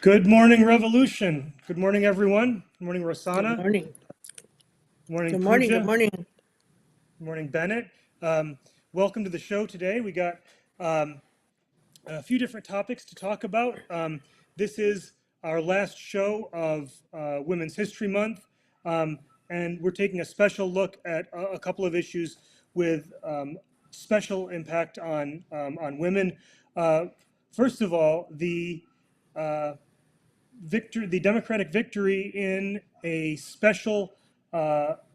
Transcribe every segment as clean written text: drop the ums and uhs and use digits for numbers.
Good morning, Revolution. Good morning, everyone. Good morning, Good Rosanna. morning. Good morning, Good morning. Good Pooja. morning. Good morning, Bennett. Um, Welcome to the show today. We got um, a few different topics to talk about. This is our last show of Women's History Month, um, and we're taking a special look at a couple of issues with special impact on women. Uh, First of all, uh, the Democratic victory in a special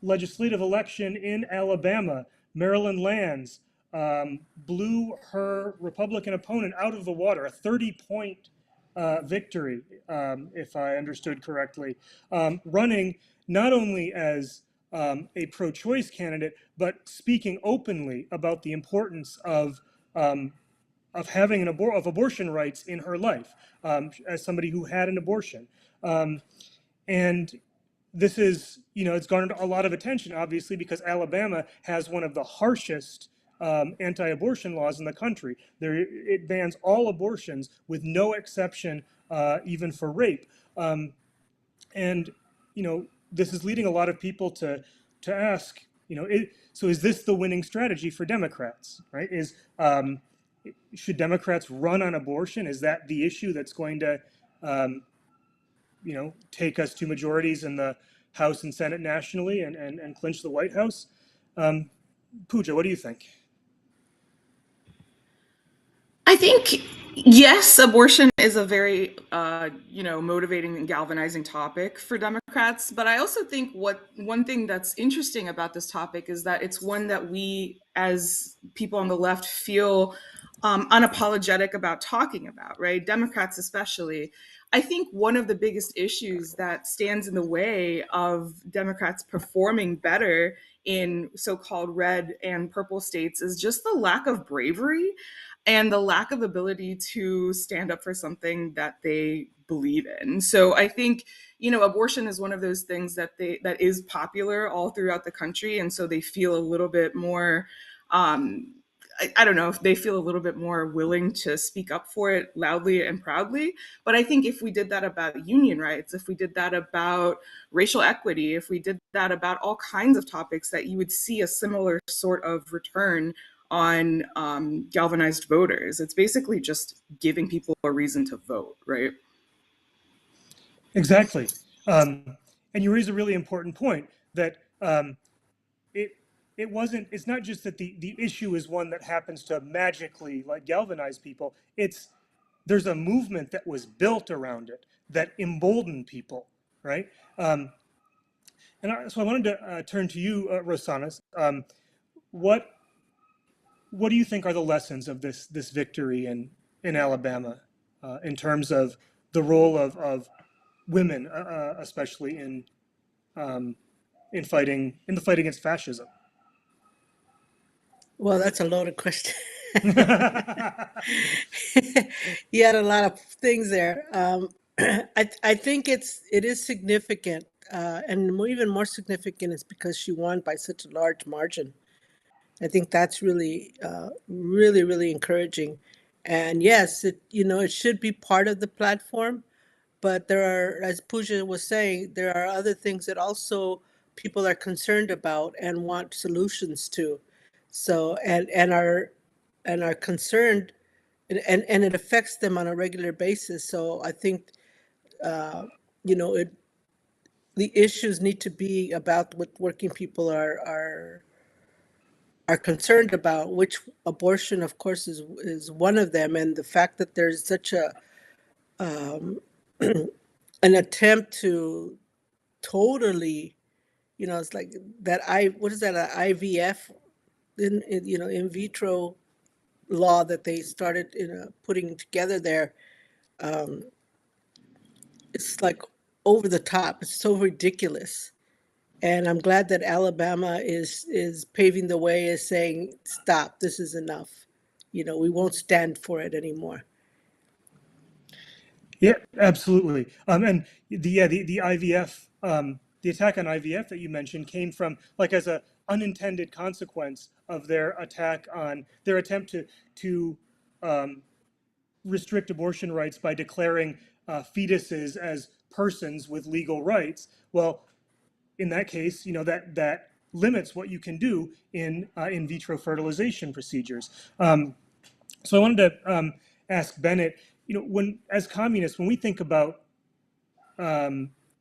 legislative election in Alabama. Marilyn Lands blew her Republican opponent out of the water, a 30-point victory, if I understood correctly, running not only as a pro-choice candidate, but speaking openly about the importance um, of having of abortion rights in her life, as somebody who had an abortion. Um, and this is, it's garnered a lot of attention, obviously, because Alabama has one of the harshest anti-abortion laws in the country. It bans all abortions with no exception, even for rape. And this is leading a lot of people to ask, so is this the winning strategy for Democrats? Right? Should Democrats run on abortion? Is that the issue that's going to um, take us to majorities in the House and Senate nationally and clinch the White House? Pooja, what do you think? I think yes, abortion is a very motivating and galvanizing topic for Democrats. But I also think one thing that's interesting about this topic is that it's one that we, as people on the left, feel unapologetic about talking about, right? Democrats especially. I think one of the biggest issues that stands in the way of Democrats performing better in so-called red and purple states is just the lack of bravery and the lack of ability to stand up for something that they believe in. So I think, abortion is one of those things that is popular all throughout the country, and so they feel a little bit more I don't know if they feel a little bit more willing to speak up for it loudly and proudly. But I think if we did that about union rights, if we did that about racial equity, if we did that about all kinds of topics, that you would see a similar sort of return on galvanized voters. It's basically just giving people a reason to vote, right? Exactly. And you raise a really important point that it it's not just that the issue is one that happens to magically like galvanize people. There's a movement that was built around it that emboldened people, right? So I wanted to turn to you, Rosanna. What what do you think are the lessons of this victory in Alabama, in terms of the role of women, especially um, in the fight against fascism? Well, that's a loaded question. You had a lot of things there. I think it is significant, and even more significant is because she won by such a large margin. I think that's really, really encouraging. And yes, it should be part of the platform, but there are, as Pooja was saying, there are other things that also people are concerned about and want solutions to. So and are concerned, and it affects them on a regular basis. So I think uh, it the issues need to be about what working people are concerned about, which abortion, of course, is one of them, and the fact that there's such a um, an attempt to totally, it's like that what is that, a IVF, in vitro law that they started putting together there. um, it's like over the top. It's so ridiculous. And I'm glad that Alabama is paving the way, is saying, stop, this is enough. We won't stand for it anymore. Yeah, absolutely. And the IVF, the attack on IVF that you mentioned came from, like, as a unintended consequence of their attempt to um, restrict abortion rights by declaring fetuses as persons with legal rights. Well, in that case, that limits what you can do in vitro fertilization procedures. So I wanted to ask Bennett, when as communists, when we think about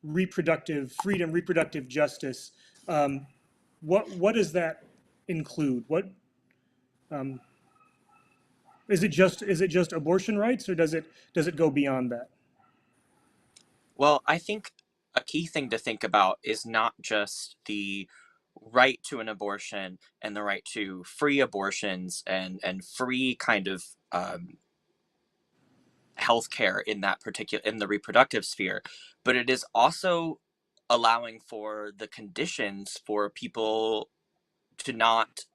reproductive freedom, reproductive justice, what does that include? What is it just abortion rights, or does it go beyond that? Well, I think a key thing to think about is not just the right to an abortion and the right to free abortions and free kind of healthcare in the reproductive sphere, but it is also allowing for the conditions for people to not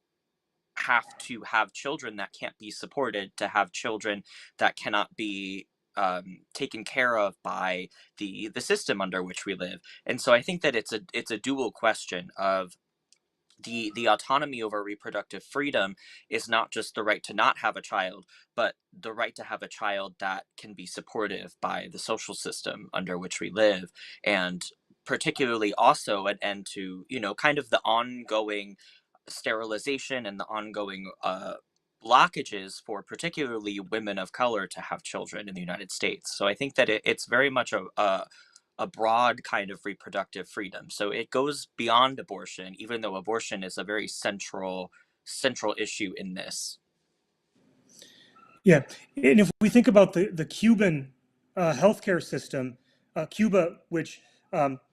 have to have children that can't be supported, to have children that cannot be taken care of by the system under which we live. And so I think that it's a dual question of the autonomy over reproductive freedom is not just the right to not have a child, but the right to have a child that can be supportive by the social system under which we live, and particularly also an end to kind of the ongoing sterilization and the ongoing blockages for particularly women of color to have children in the United States. So I think that it's very much a broad kind of reproductive freedom. So it goes beyond abortion, even though abortion is a very central issue in this. Yeah, and if we think about the Cuban healthcare system, Cuba, which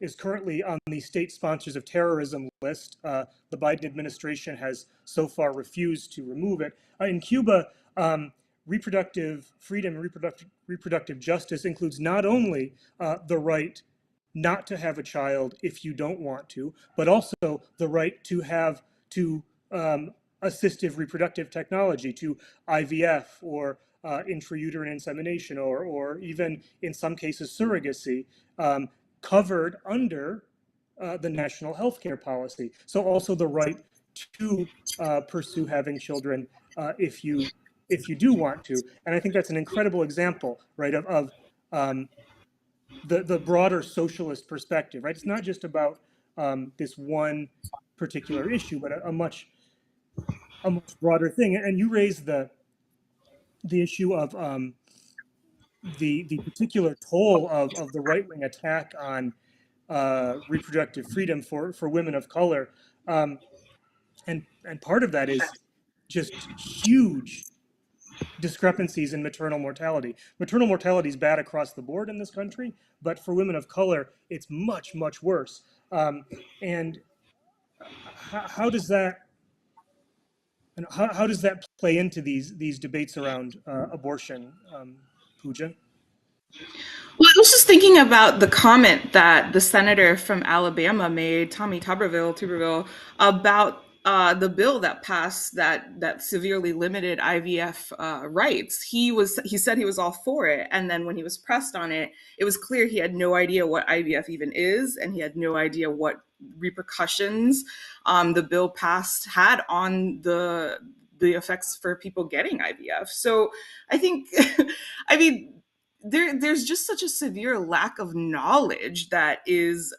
is currently on the state sponsors of terrorism list, the Biden administration has so far refused to remove it. In Cuba, reproductive freedom and reproductive justice includes not only the right not to have a child if you don't want to, but also the right to have assistive reproductive technology, to IVF or intrauterine insemination, or even in some cases surrogacy, covered under the national healthcare policy. So also the right to pursue having children if you do want to. And I think that's an incredible example, right, of the broader socialist perspective, right? It's not just about this one particular issue, but a much broader thing. And you raised the issue of the particular toll of the right wing attack on reproductive freedom for women of color, and part of that is just huge discrepancies in maternal mortality. Maternal mortality is bad across the board in this country, but for women of color, it's much worse. And how does that play into these debates around abortion, Pooja? Well, I was just thinking about the comment that the senator from Alabama made, Tommy Tuberville, about the bill that passed that severely limited IVF rights. He said he was all for it, and then when he was pressed on it, it was clear he had no idea what IVF even is, and he had no idea what repercussions the bill passed had on the effects for people getting IVF. So I think, I mean, there's just such a severe lack of knowledge that is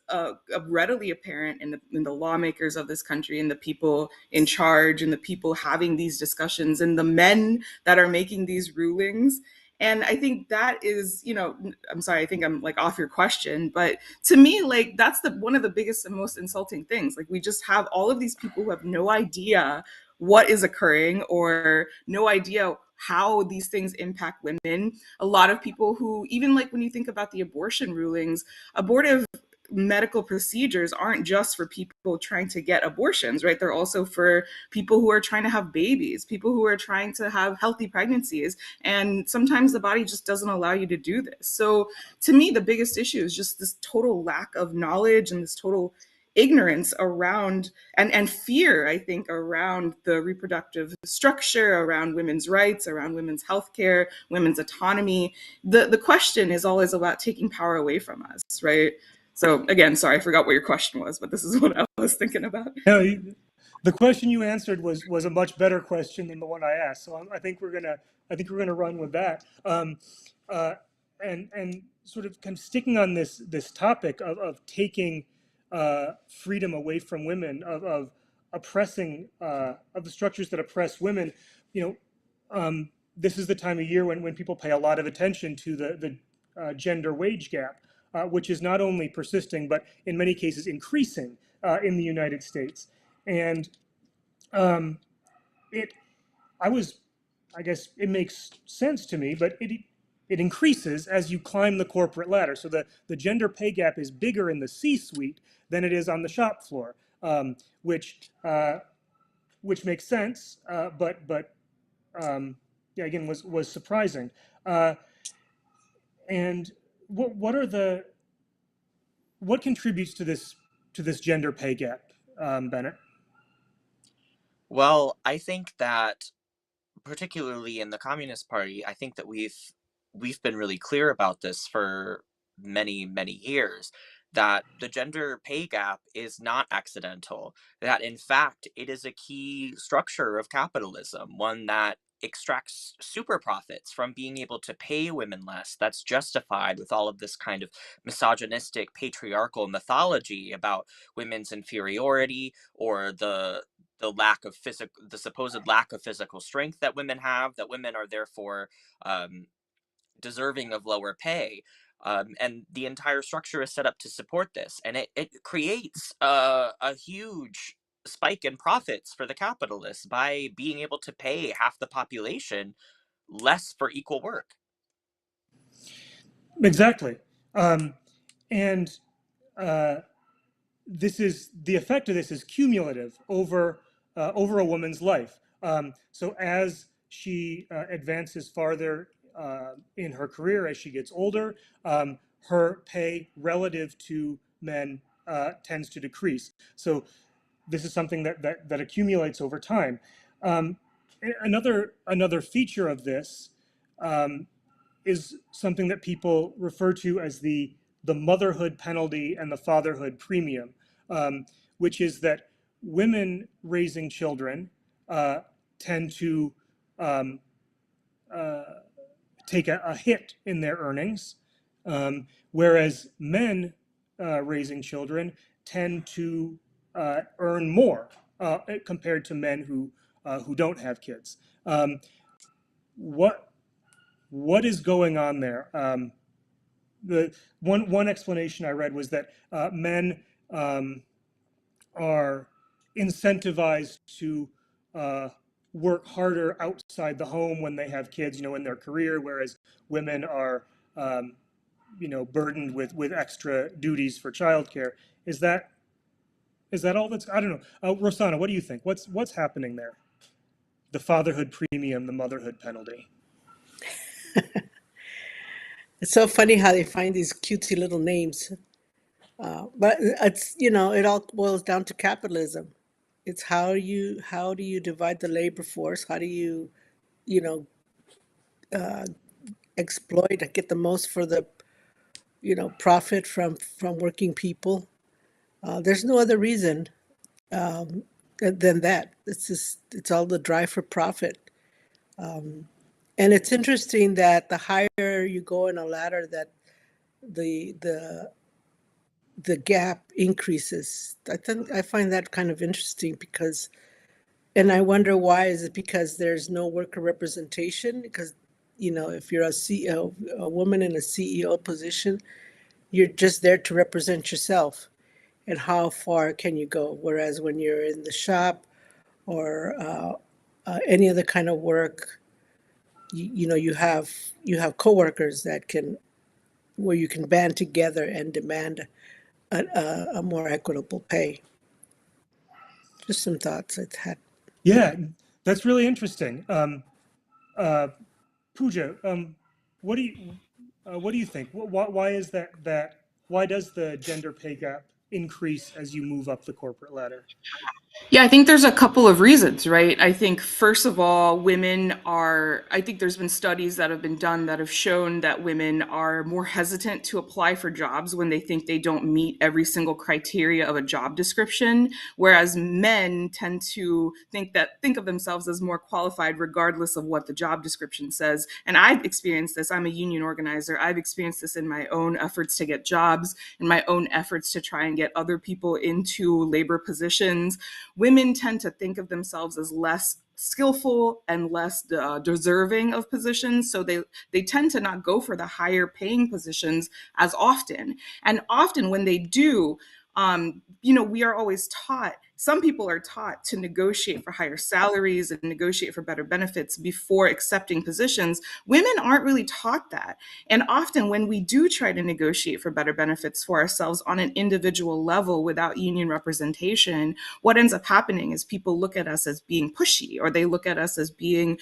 readily apparent in the lawmakers of this country, and the people in charge, and the people having these discussions, and the men that are making these rulings. And I think that is, I'm sorry, I think I'm like off your question, but to me, like, that's one of the biggest and most insulting things. Like, we just have all of these people who have no idea what is occurring, or no idea how these things impact women. A lot of people who, even like when you think about the abortion rulings, abortive medical procedures aren't just for people trying to get abortions, right? They're also for people who are trying to have babies, people who are trying to have healthy pregnancies. And sometimes the body just doesn't allow you to do this. So to me, the biggest issue is just this total lack of knowledge, and this total ignorance around and fear, I think, around the reproductive structure, around women's rights, around women's healthcare, women's autonomy. The question is always about taking power away from us, right? So again, sorry, I forgot what your question was, but this is what I was thinking about. No, the question you answered was a much better question than the one I asked. So I think we're I think we're going to run with that. Uh, and sort of kind of sticking on this topic of taking freedom away from women, of oppressing, of the structures that oppress women. You know, this is the time of year when people pay a lot of attention to the gender wage gap, which is not only persisting but in many cases increasing in the United States. And it, I was, I guess it makes sense to me, but it increases as you climb the corporate ladder. So the gender pay gap is bigger in the C-suite than it is on the shop floor, which makes sense, but yeah, again, was surprising. And what contributes to this gender pay gap, Bennett? Well, I think that particularly in the Communist Party, I think that we've been really clear about this for many years, that the gender pay gap is not accidental, that in fact it is a key structure of capitalism, one that extracts super profits from being able to pay women less, that's justified with all of this kind of misogynistic patriarchal mythology about women's inferiority, or the supposed lack of physical strength that women have, that women are therefore um, deserving of lower pay. And the entire structure is set up to support this. And it creates a huge spike in profits for the capitalists by being able to pay half the population less for equal work. Exactly. And uh, this is the effect of this is cumulative over a woman's life. So as she advances farther in her career, as she gets older, her pay relative to men tends to decrease. So this is something that accumulates over time. Um, another feature of this um, is something that people refer to as the motherhood penalty and the fatherhood premium, which is that women raising children tend to um, uh, take a hit in their earnings, whereas men raising children tend to earn more compared to men who don't have kids. What what is going on there? The one explanation I read was that men are incentivized to uh, work harder outside the home when they have kids, in their career, whereas women are, um, burdened with extra duties for childcare. Is that is that all that's? I don't know. Rosanna, what do you think? What's happening there? The fatherhood premium, the motherhood penalty. It's so funny how they find these cutesy little names. But it's, it all boils down to capitalism. It's how do you divide the labor force? How do you, you know, exploit, get the most for the, profit from working people? There's no other reason than that. It's all the drive for profit. And it's interesting that the higher you go in a ladder, that the the the gap increases. I find that kind of interesting because, and I wonder why. Is it because there's no worker representation? Because, if you're a CEO, a woman in a CEO position, you're just there to represent yourself. And how far can you go? Whereas when you're in the shop or any other kind of work, you have coworkers that can where you can band together and demand a more equitable pay. Just some thoughts I've had. Yeah, that's really interesting. Uh, Pooja, what do you think? Why is why does the gender pay gap increase as you move up the corporate ladder? Yeah, I think there's a couple of reasons, right? I think, first of all, I think there's been studies that have been done that have shown that women are more hesitant to apply for jobs when they think they don't meet every single criteria of a job description, whereas men tend to think of themselves as more qualified regardless of what the job description says. And I've experienced this. I'm a union organizer. I've experienced this in my own efforts to get jobs, in my own efforts to try and get other people into labor positions. Women tend to think of themselves as less skillful and less deserving of positions, so they tend to not go for the higher paying positions as often. And often when they do, we are always taught, some people are taught to negotiate for higher salaries and negotiate for better benefits before accepting positions. Women aren't really taught that. And often when we do try to negotiate for better benefits for ourselves on an individual level without union representation, what ends up happening is people look at us as being pushy, or they look at us as being,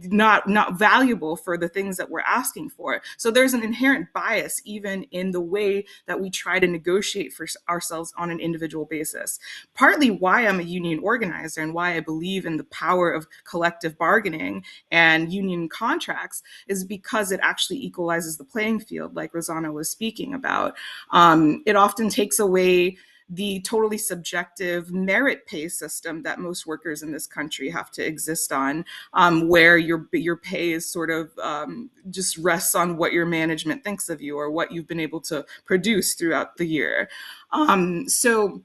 not valuable for the things that we're asking for. So there's an inherent bias even in the way that we try to negotiate for ourselves on an individual basis. Partly why I'm a union organizer and why I believe in the power of collective bargaining and union contracts is because it actually equalizes the playing field, like Rosanna was speaking about. It often takes away the totally subjective merit pay system that most workers in this country have to exist on, where your pay is sort of just rests on what your management thinks of you or what you've been able to produce throughout the year. So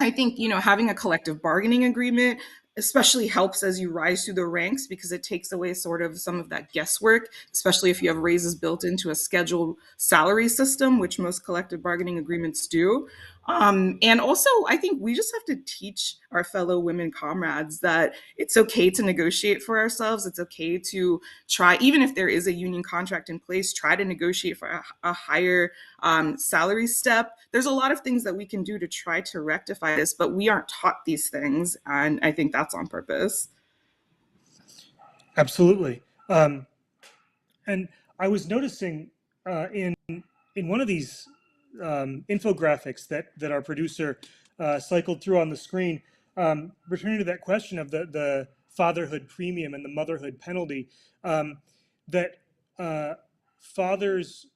I think, having a collective bargaining agreement especially helps as you rise through the ranks, because it takes away sort of some of that guesswork, especially if you have raises built into a scheduled salary system, which most collective bargaining agreements do. And also, I think we just have to teach our fellow women comrades that it's okay to negotiate for ourselves. It's okay to try, even if there is a union contract in place, try to negotiate for a higher salary step. There's a lot of things that we can do to try to rectify this, but we aren't taught these things. And I think that's on purpose. Absolutely. And I was noticing in one of these infographics that our producer cycled through on the screen, returning to that question of the fatherhood premium and the motherhood penalty, that fathers,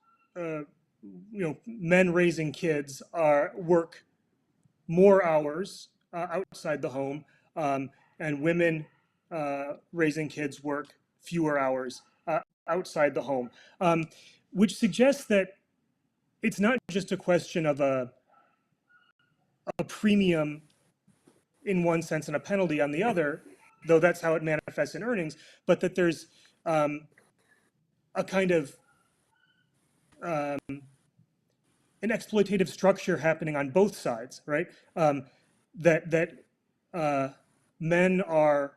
men raising kids work more hours outside the home, and women raising kids work fewer hours outside the home, which suggests that it's not just a question of a premium in one sense and a penalty on the other, though that's how it manifests in earnings, but that there's a kind of an exploitative structure happening on both sides, right? That men are,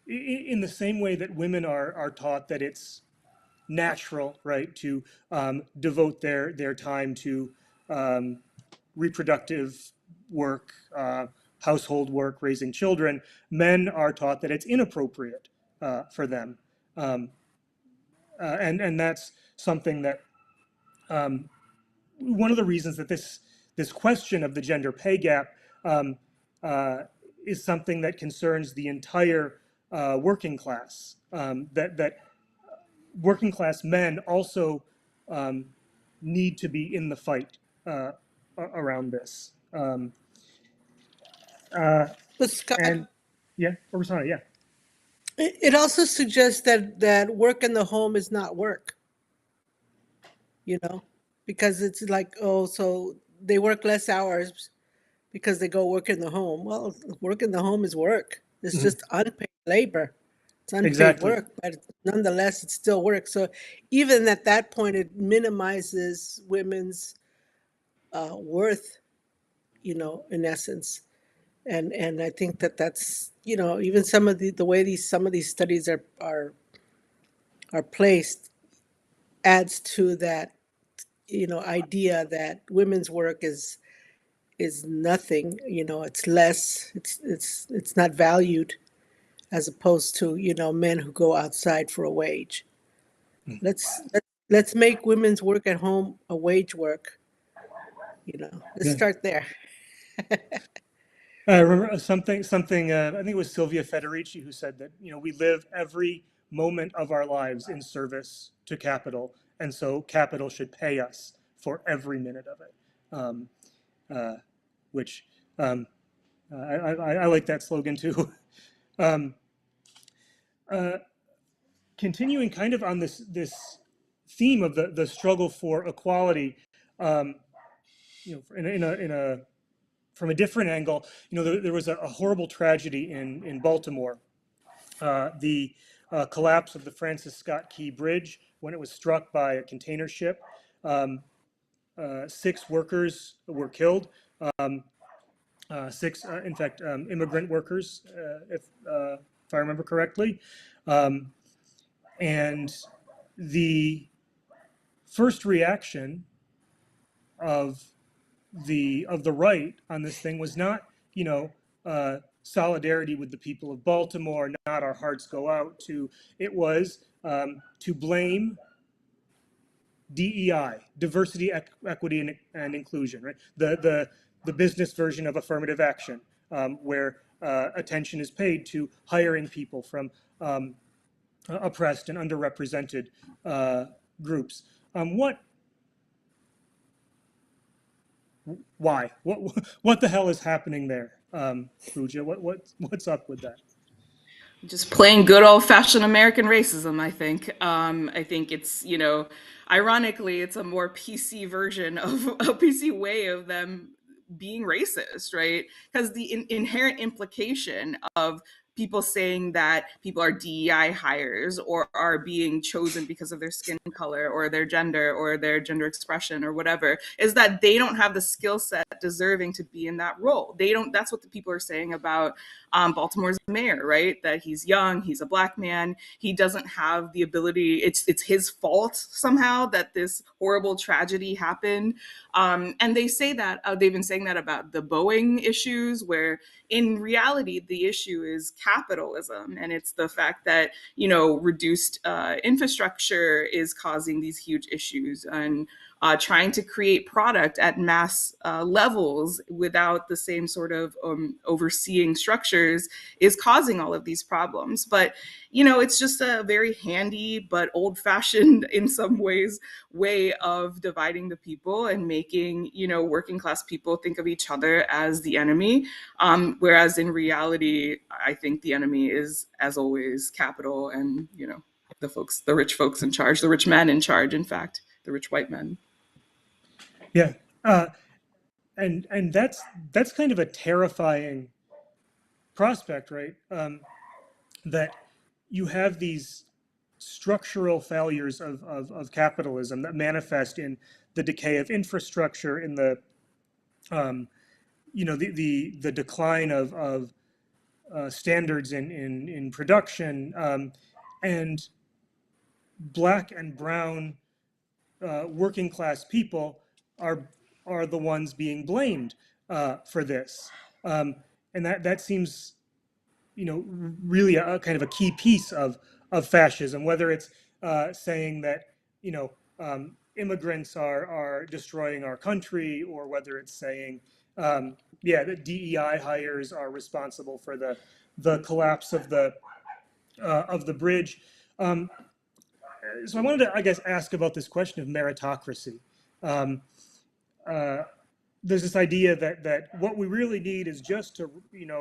in the same way that women are taught that it's natural, right, to devote their time to reproductive work, household work, raising children. Men are taught that it's inappropriate for them, and that's something that one of the reasons that this question of the gender pay gap is something that concerns the entire working class. That working class men also need to be in the fight around this. But Scott, And yeah, Rosanna, yeah. it also suggests that work in the home is not work, because it's like, oh, so they work less hours because they go work in the home. Well, work in the home is work. It's Mhm. just unpaid labor. It's unpaid Exactly. work, but nonetheless, it's still work. So even at that point, it minimizes women's worth, in essence. And I think that's, even some of the way some of these studies are placed adds to that, idea that women's work is nothing. It's less. It's not valued, as opposed to men who go outside for a wage. Let's make women's work at home a wage work. Let's Yeah. start there. I remember something. I think it was Sylvia Federici who said that we live every moment of our lives in service to capital, and so capital should pay us for every minute of it. Um, uh, which I like that slogan too. um, uh, Continuing kind of on this theme of the struggle for equality, um, in a from a different angle, there was a horrible tragedy in Baltimore, the collapse of the Francis Scott Key Bridge when it was struck by a container ship. Um, 6 workers were killed. Um, Six, in fact, immigrant workers, if I remember correctly. Um, and the first reaction of the right on this thing was not, solidarity with the people of Baltimore, not our hearts go out to. It was to blame DEI, diversity, equity, and inclusion, right? The business version of affirmative action, where attention is paid to hiring people from oppressed and underrepresented groups. What? Why? What the hell is happening there, Pooja? What's up with that? Just plain good old fashioned American racism, I think. I think it's, ironically, it's a more PC version of a PC way of them being racist, right? Because the inherent implication of people saying that people are DEI hires or are being chosen because of their skin color or their gender expression or whatever is that they don't have the skill set deserving to be in that role. They don't, that's what the people are saying about Baltimore's mayor, right? That he's young, he's a black man, he doesn't have the ability. It's his fault somehow that this horrible tragedy happened. And they say that they've been saying that about the Boeing issues, where in reality the issue is capitalism, and it's the fact that reduced infrastructure is causing these huge issues, and trying to create product at mass levels without the same sort of overseeing structures is causing all of these problems. But, it's just a very handy but old-fashioned, in some ways, way of dividing the people and making, working class people think of each other as the enemy. Whereas in reality, I think the enemy is, as always, capital and, the rich folks in charge, the rich men in charge, in fact, the rich white men. Yeah, and that's kind of a terrifying prospect, right? That you have these structural failures of capitalism that manifest in the decay of infrastructure, in the the decline of standards in production, and black and brown working class people are the ones being blamed for this, and that seems really a kind of a key piece of fascism, whether it's saying that immigrants are destroying our country, or whether it's saying that DEI hires are responsible for the collapse of the bridge. Um, so I wanted to, I guess, ask about this question of meritocracy. Um, uh, there's this idea that what we really need is just to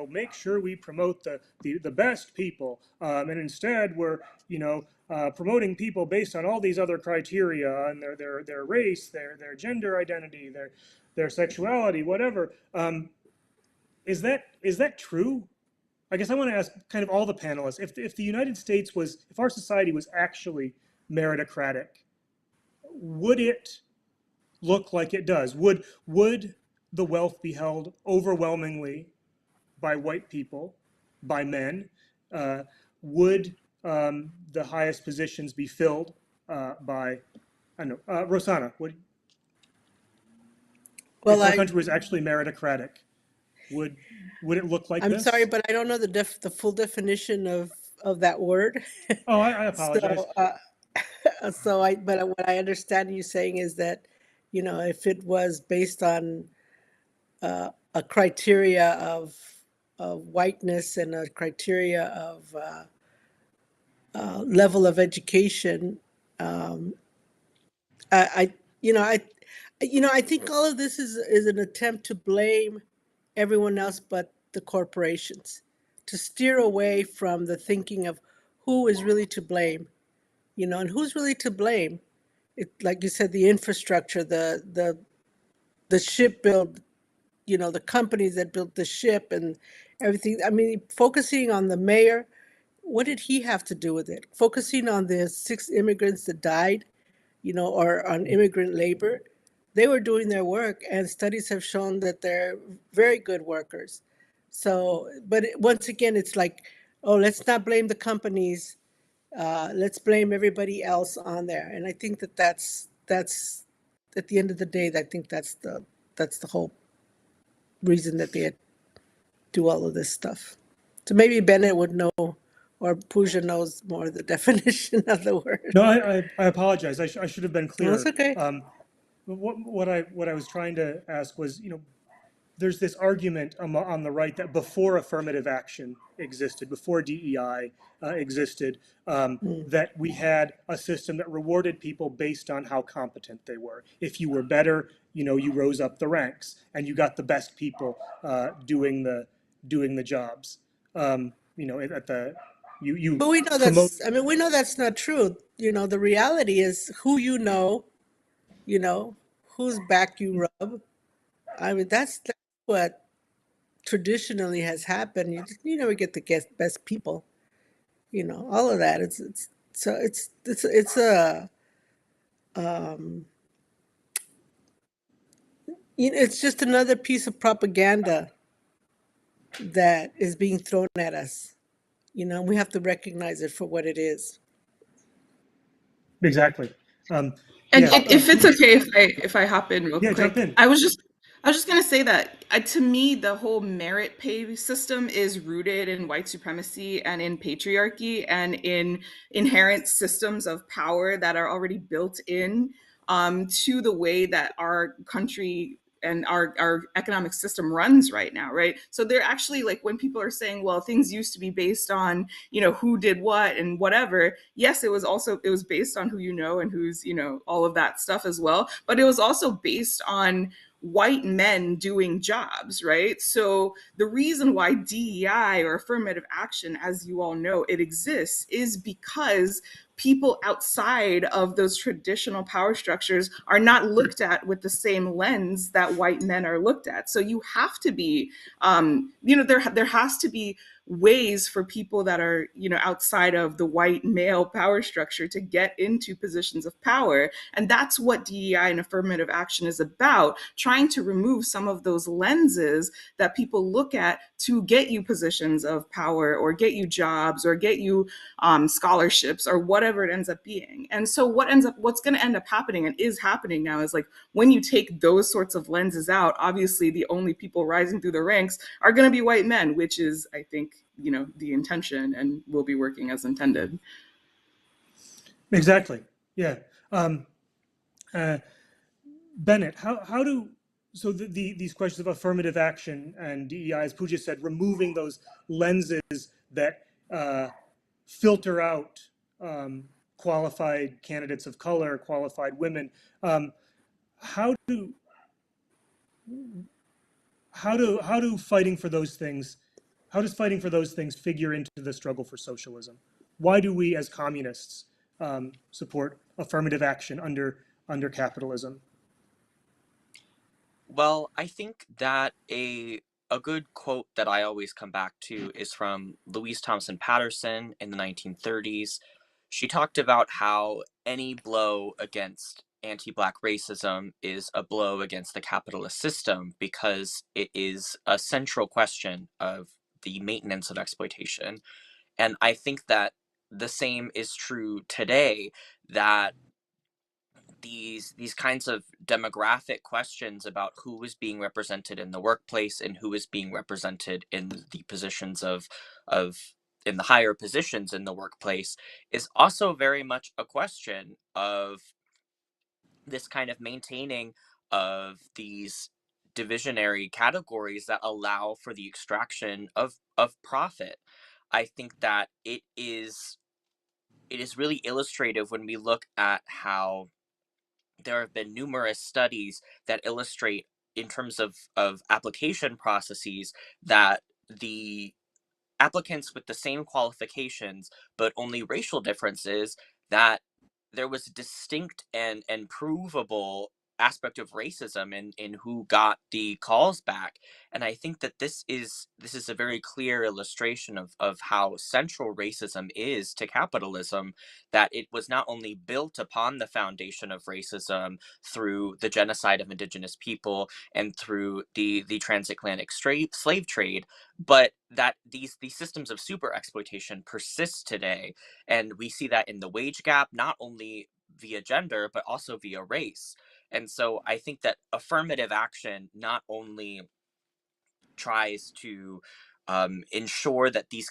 make sure we promote the best people, and instead we're promoting people based on all these other criteria and their race, their gender identity, their sexuality, whatever. Is that true? I guess I want to ask kind of all the panelists, if the United States was, if our society was actually meritocratic, would it look like it does? Would the wealth be held overwhelmingly by white people, by men? Would the highest positions be filled by, I don't know, Rosanna, Well, if our country was actually meritocratic, would it look like I'm this? sorry, but I don't know the full definition of that word. Oh, I apologize. But what I understand you saying is that, if it was based on a criteria of whiteness and a criteria of level of education. Um, I I think all of this is an attempt to blame everyone else but the corporations, to steer away from the thinking of who is really to blame, and who's really to blame. It, like you said, the infrastructure, the ship build, the companies that built the ship and everything. I mean, focusing on the mayor, what did he have to do with it? Focusing on the 6 immigrants that died, or on immigrant labor, they were doing their work, and studies have shown that they're very good workers. So, but once again, it's like, oh, let's not blame the companies. Let's blame everybody else on there. And I think that's at the end of the day, I think that's the whole reason that they do all of this stuff. So maybe Bennett would know, or Pooja knows more the definition of the word. No, I apologize. I should have been No, it's clearer. okay. What I was trying to ask was, there's this argument on the right that before affirmative action existed, before DEI existed, Mm. that we had a system that rewarded people based on how competent they were. If you were better, you rose up the ranks and you got the best people doing the jobs. At the you But we know promote. we know that's not true. The reality is who you know, whose back you rub. I mean, that's what traditionally has happened. You never get the best people. All of that. It's so it's a um, it's just another piece of propaganda that is being thrown at us. We have to recognize it for what it is. Exactly. And Yeah. if it's okay if I hop in real Yeah, jump quick, in. I was just gonna say that to me the whole merit pay system is rooted in white supremacy and in patriarchy and in inherent systems of power that are already built in to the way that our country and our economic system runs right now, right? So they're actually like when people are saying, well, things used to be based on, who did what and whatever. Yes, it was based on who and who's, all of that stuff as well. But it was also based on white men doing jobs, right? So the reason why DEI or affirmative action, as you all know, it exists is because people outside of those traditional power structures are not looked at with the same lens that white men are looked at. So you have to be, there has to be ways for people that are outside of the white male power structure to get into positions of power, and that's what DEI and affirmative action is about, trying to remove some of those lenses that people look at to get you positions of power or get you jobs or get you scholarships or whatever it ends up being. And so what's going to end up happening and is happening now is like when you take those sorts of lenses out, obviously the only people rising through the ranks are going to be white men, which is, I think, the intention and will be working as intended. Exactly. Yeah. Um, uh, Bennett, how do so these questions of affirmative action and DEI, as Pooja said, removing those lenses that filter out qualified candidates of color, qualified women. How do fighting for those things? How does fighting for those things figure into the struggle for socialism? Why do we, as communists, support affirmative action under capitalism? Well, I think that a good quote that I always come back to is from Louise Thompson Patterson in the 1930s. She talked about how any blow against anti-Black racism is a blow against the capitalist system because it is a central question of the maintenance of exploitation. And I think that the same is true today, that these kinds of demographic questions about who is being represented in the workplace and who is being represented in the positions of in the higher positions in the workplace is also very much a question of this kind of maintaining of these divisionary categories that allow for the extraction of profit. I think that it is really illustrative when we look at how there have been numerous studies that illustrate, in terms of application processes, that the applicants with the same qualifications but only racial differences, that there was a distinct and provable aspect of racism in who got the calls back. And I think that this is a very clear illustration of how central racism is to capitalism, that it was not only built upon the foundation of racism through the genocide of indigenous people and through the transatlantic slave trade, but that these systems of super exploitation persist today. And we see that in the wage gap, not only via gender but also via race. And so I think that affirmative action not only tries to ensure that these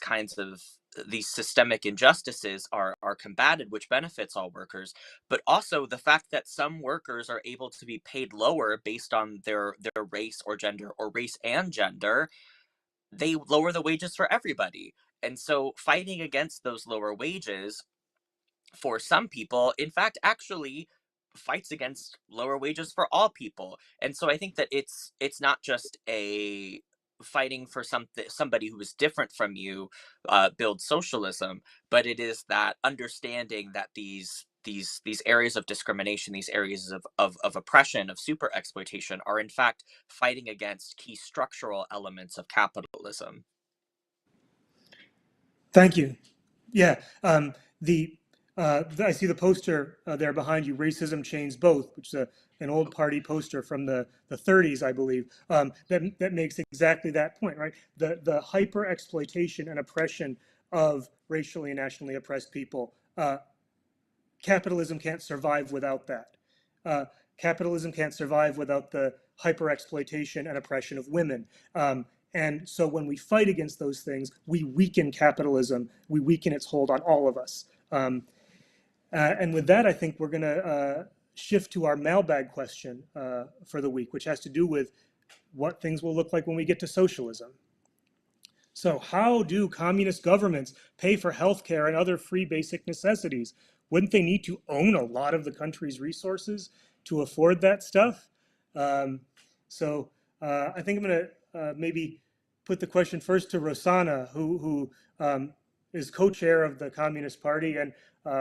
systemic injustices are combated, which benefits all workers, but also the fact that some workers are able to be paid lower based on their race or gender, or race and gender, they lower the wages for everybody. And so fighting against those lower wages for some people, in fact, actually fights against lower wages for all people. And so I think that it's not just a fighting for somebody who is different from you builds socialism, but it is that understanding that these areas of discrimination, these areas of oppression, of super exploitation, are in fact fighting against key structural elements of capitalism. Thank you. Yeah, I see the poster there behind you. Racism chains both, which is an old party poster from the 30s, I believe. That makes exactly that point, right? The hyper exploitation and oppression of racially and nationally oppressed people. Capitalism can't survive without that. Capitalism can't survive without the hyper exploitation and oppression of women. And so when we fight against those things, we weaken capitalism, we weaken its hold on all of us. And with that, I think we're going to shift to our mailbag question for the week, which has to do with what things will look like when we get to socialism. So how do communist governments pay for healthcare and other free basic necessities? Wouldn't they need to own a lot of the country's resources to afford that stuff? I think I'm going to maybe put the question first to Rosanna, who is co-chair of the Communist Party, and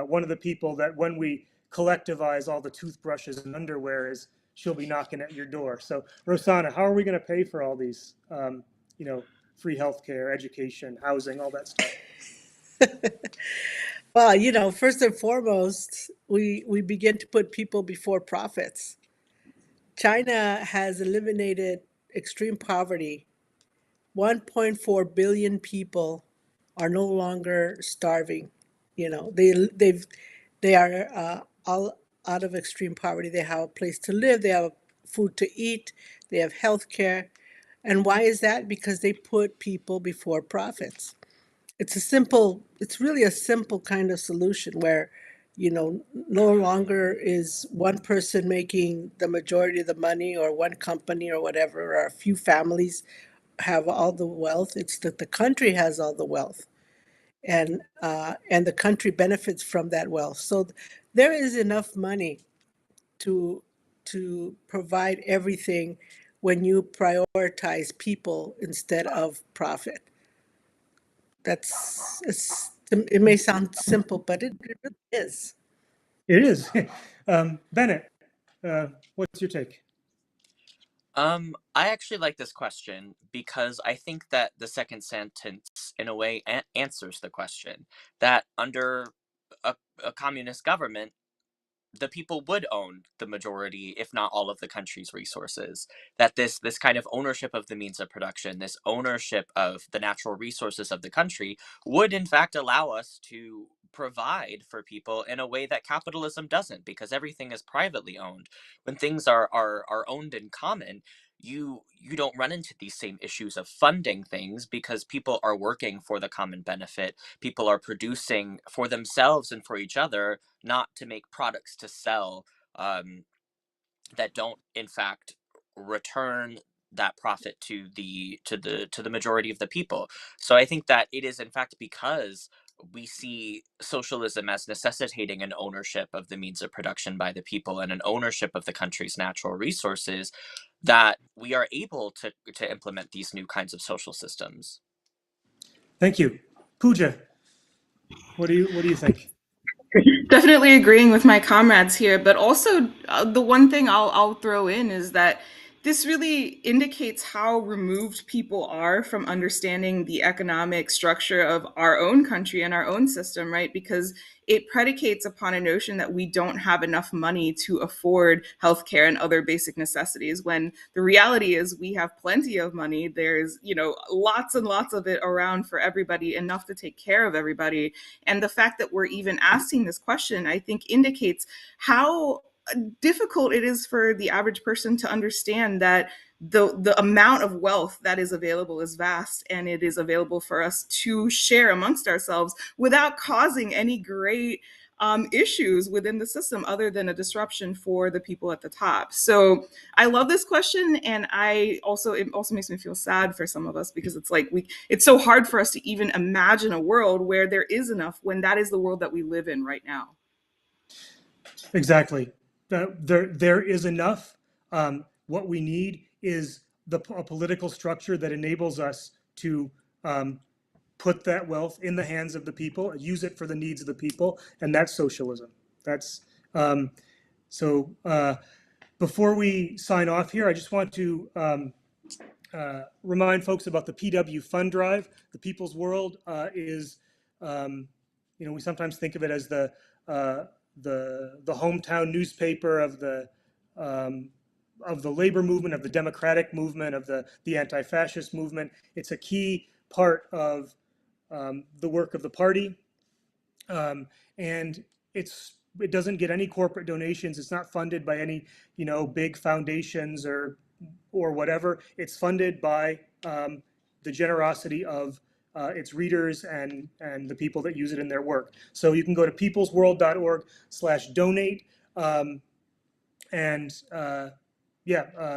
one of the people that when we collectivize all the toothbrushes and underwear, is she'll be knocking at your door. So Rosanna, how are we going to pay for all these, free healthcare, education, housing, all that stuff? Well, first and foremost, we begin to put people before profits. China has eliminated extreme poverty. 1.4 billion people are no longer starving. They are all out of extreme poverty. They have a place to live. They have food to eat. They have health care. And why is that? Because they put people before profits. It's really a simple kind of solution where, no longer is one person making the majority of the money, or one company or whatever, or a few families have all the wealth. It's that the country has all the wealth, and the country benefits from that wealth. So there is enough money to provide everything when you prioritize people instead of profit. It may sound simple, but it really is. It is. Bennett, what's your take? I actually like this question because I think that the second sentence, in a way, answers the question. That under a communist government, the people would own the majority, if not all, of the country's resources. That this kind of ownership of the means of production, this ownership of the natural resources of the country, would in fact allow us to provide for people in a way that capitalism doesn't, because everything is privately owned. When things are owned in common, you don't run into these same issues of funding things, because people are working for the common benefit. People are producing for themselves and for each other, not to make products to sell that don't in fact return profit to the majority of the people. So I think that it is in fact because we see socialism as necessitating an ownership of the means of production by the people and an ownership of the country's natural resources that we are able to implement these new kinds of social systems. Thank you. Pooja, what do you think? Definitely agreeing with my comrades here, but also the one thing I'll throw in is that this really indicates how removed people are from understanding the economic structure of our own country and our own system, right? Because it predicates upon a notion that we don't have enough money to afford healthcare and other basic necessities, when the reality is we have plenty of money. There's, lots and lots of it around for everybody, enough to take care of everybody. And the fact that we're even asking this question, I think, indicates how difficult it is for the average person to understand that the amount of wealth that is available is vast, and it is available for us to share amongst ourselves without causing any great issues within the system other than a disruption for the people at the top. So I love this question, and it also makes me feel sad for some of us, because it's like it's so hard for us to even imagine a world where there is enough, when that is the world that we live in right now. Exactly. There is enough. What we need is a political structure that enables us to put that wealth in the hands of the people, use it for the needs of the people, and that's socialism. That's so. Before we sign off here, I just want to remind folks about the PW Fund Drive. The People's World is, we sometimes think of it as the hometown newspaper of the labor movement, of the democratic movement, of the anti-fascist movement. It's a key part of the work of the party, and it doesn't get any corporate donations. It's not funded by any big foundations or whatever. It's funded by the generosity of its readers and the people that use it in their work. So you can go to peoplesworld.org/donate and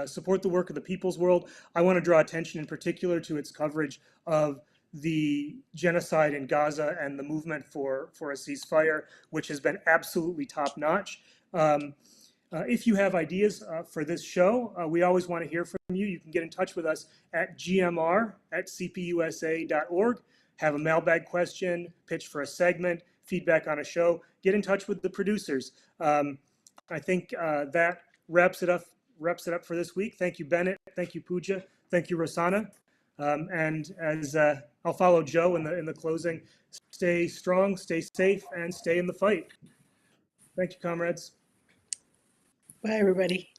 support the work of the People's World. I want to draw attention in particular to its coverage of the genocide in Gaza and the movement for a ceasefire, which has been absolutely top-notch. If you have ideas for this show, we always want to hear from you. You can get in touch with us at gmr@cpusa.org. Have a mailbag question, pitch for a segment, feedback on a show. Get in touch with the producers. I think that wraps it up for this week. Thank you, Bennett. Thank you, Pooja. Thank you, Rosanna. And as I'll follow Joe in the closing, stay strong, stay safe, and stay in the fight. Thank you, comrades. Bye, everybody.